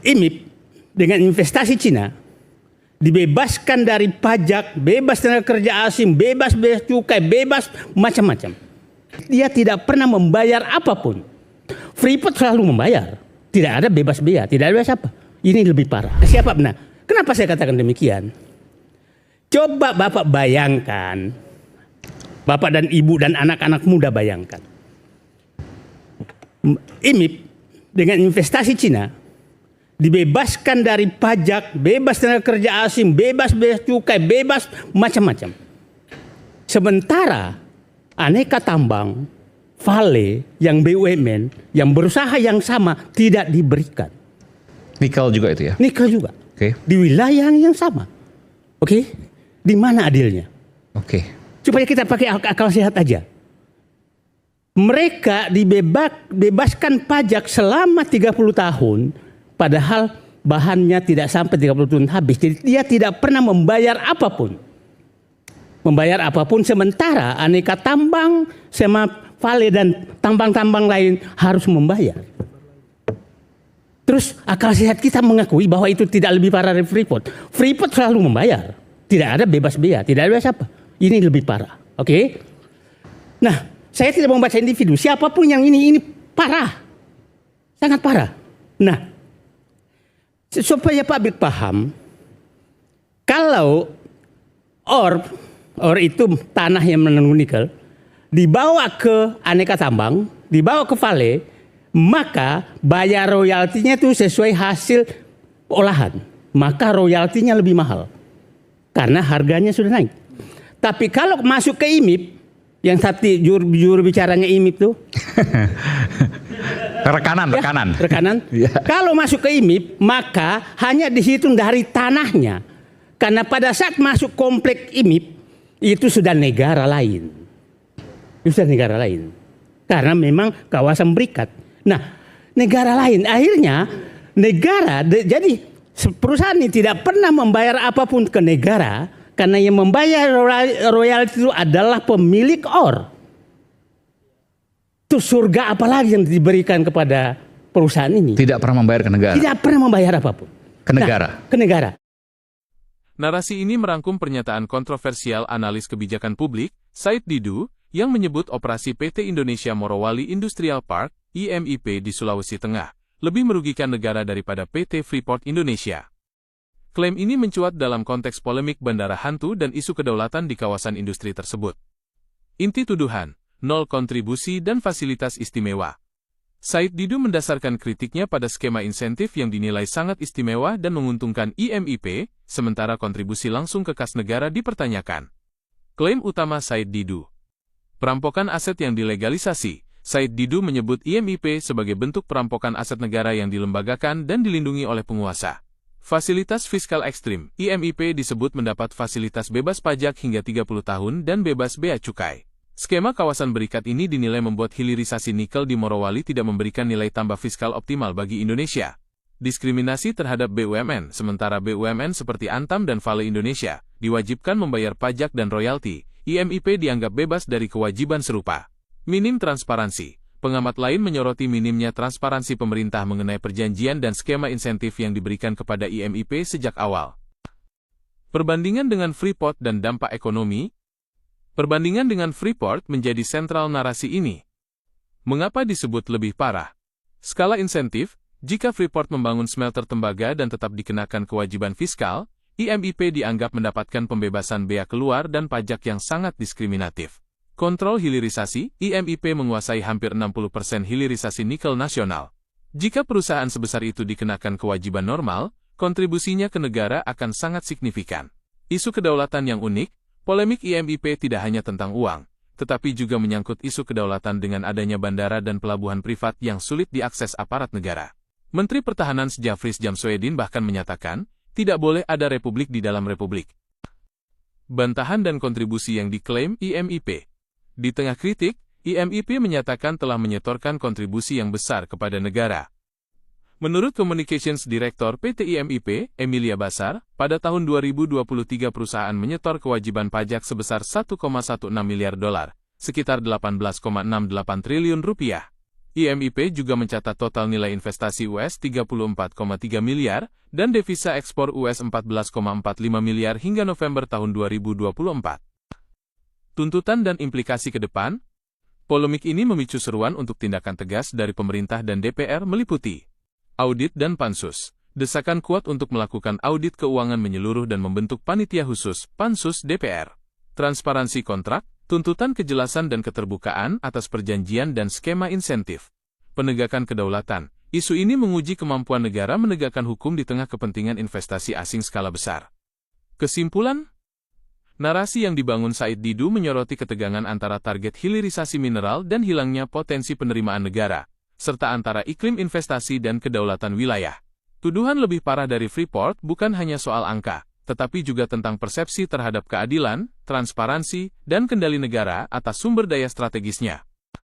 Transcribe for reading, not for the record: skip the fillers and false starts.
IMIP dengan investasi Cina dibebaskan dari pajak, bebas tenaga kerja asing, bebas bea cukai, bebas macam-macam. Dia tidak pernah membayar apapun. Freeport selalu membayar. Tidak ada bebas bea, tidak ada bebas apa. Ini lebih parah. Siapa benar? Kenapa saya katakan demikian? Coba Bapak bayangkan, Bapak dan Ibu dan anak-anak muda bayangkan. IMIP dengan investasi Cina dibebaskan dari pajak, bebas tenaga kerja asing, bebas bea cukai, bebas macam-macam. Sementara aneka tambang, Vale, yang BUMN, yang berusaha yang sama tidak diberikan. Nikel juga itu ya? Nikel juga. Oke. Di wilayah yang sama. Oke? Di mana adilnya? Oke. Supaya kita pakai akal sehat aja. Mereka dibebaskan pajak selama 30 tahun. Padahal bahannya tidak sampai 30 tahun habis. Jadi dia tidak pernah membayar apapun. Membayar apapun sementara aneka tambang sama Vale dan tambang-tambang lain harus membayar. Terus akal sehat kita mengakui bahwa itu tidak lebih parah dari Freeport. Freeport selalu membayar. Tidak ada bebas bea, tidak ada bebas apa. Ini lebih parah. Oke? Nah, saya tidak membaca individu. Siapapun yang ini parah. Sangat parah. Nah, supaya publik paham, kalau ore itu tanah yang mengandung nikel, dibawa ke aneka tambang, dibawa ke Vale, maka bayar royaltinya itu sesuai hasil olahan. Maka royaltinya lebih mahal. Karena harganya sudah naik. Tapi kalau masuk ke IMIP, yang tadi juru bicaranya IMIP tuh, Rekanan. Ya. Kalau masuk ke IMIP, maka hanya dihitung dari tanahnya. Karena pada saat masuk komplek IMIP, itu sudah negara lain. Itu sudah negara lain. Karena memang kawasan berikat. Nah, negara lain. Akhirnya, jadi perusahaan ini tidak pernah membayar apapun ke negara. Karena yang membayar royalti itu adalah pemilik ore. Itu surga apalagi yang diberikan kepada perusahaan ini? Tidak pernah membayar ke negara. Tidak pernah membayar apapun. Ke negara. Nah, ke negara. Narasi ini merangkum pernyataan kontroversial analis kebijakan publik, Said Didu, yang menyebut operasi PT Indonesia Morowali Industrial Park, IMIP di Sulawesi Tengah, lebih merugikan negara daripada PT Freeport Indonesia. Klaim ini mencuat dalam konteks polemik bandara hantu dan isu kedaulatan di kawasan industri tersebut. Inti tuduhan, nol kontribusi dan fasilitas istimewa. Said Didu mendasarkan kritiknya pada skema insentif yang dinilai sangat istimewa dan menguntungkan IMIP, sementara kontribusi langsung ke kas negara dipertanyakan. Klaim utama Said Didu. Perampokan aset yang dilegalisasi. Said Didu menyebut IMIP sebagai bentuk perampokan aset negara yang dilembagakan dan dilindungi oleh penguasa. Fasilitas fiskal ekstrim. IMIP disebut mendapat fasilitas bebas pajak hingga 30 tahun dan bebas bea cukai. Skema kawasan berikat ini dinilai membuat hilirisasi nikel di Morowali tidak memberikan nilai tambah fiskal optimal bagi Indonesia. Diskriminasi terhadap BUMN, sementara BUMN seperti Antam dan Vale Indonesia diwajibkan membayar pajak dan royalti. IMIP dianggap bebas dari kewajiban serupa. Minim transparansi. Pengamat lain menyoroti minimnya transparansi pemerintah mengenai perjanjian dan skema insentif yang diberikan kepada IMIP sejak awal. Perbandingan dengan Freeport dan dampak ekonomi. Perbandingan dengan Freeport menjadi sentral narasi ini. Mengapa disebut lebih parah? Skala insentif, jika Freeport membangun smelter tembaga dan tetap dikenakan kewajiban fiskal, IMIP dianggap mendapatkan pembebasan bea keluar dan pajak yang sangat diskriminatif. Kontrol hilirisasi, IMIP menguasai hampir 60% hilirisasi nikel nasional. Jika perusahaan sebesar itu dikenakan kewajiban normal, kontribusinya ke negara akan sangat signifikan. Isu kedaulatan yang unik, polemik IMIP tidak hanya tentang uang, tetapi juga menyangkut isu kedaulatan dengan adanya bandara dan pelabuhan privat yang sulit diakses aparat negara. Menteri Pertahanan Sjafris Jamswedin bahkan menyatakan, tidak boleh ada republik di dalam republik. Bantahan dan kontribusi yang diklaim IMIP. Di tengah kritik, IMIP menyatakan telah menyetorkan kontribusi yang besar kepada negara. Menurut Communications Director PT IMIP, Emilia Basar, pada tahun 2023 perusahaan menyetor kewajiban pajak sebesar $1,16 miliar, sekitar 18,68 triliun rupiah. IMIP juga mencatat total nilai investasi US 34,3 miliar dan devisa ekspor US 14,45 miliar hingga November tahun 2024. Tuntutan dan implikasi ke depan, polemik ini memicu seruan untuk tindakan tegas dari pemerintah dan DPR meliputi audit dan pansus. Desakan kuat untuk melakukan audit keuangan menyeluruh dan membentuk panitia khusus, Pansus DPR. Transparansi kontrak, tuntutan kejelasan dan keterbukaan atas perjanjian dan skema insentif. Penegakan kedaulatan. Isu ini menguji kemampuan negara menegakkan hukum di tengah kepentingan investasi asing skala besar. Kesimpulan? Narasi yang dibangun Said Didu menyoroti ketegangan antara target hilirisasi mineral dan hilangnya potensi penerimaan negara, serta antara iklim investasi dan kedaulatan wilayah. Tuduhan lebih parah dari Freeport bukan hanya soal angka, tetapi juga tentang persepsi terhadap keadilan, transparansi, dan kendali negara atas sumber daya strategisnya.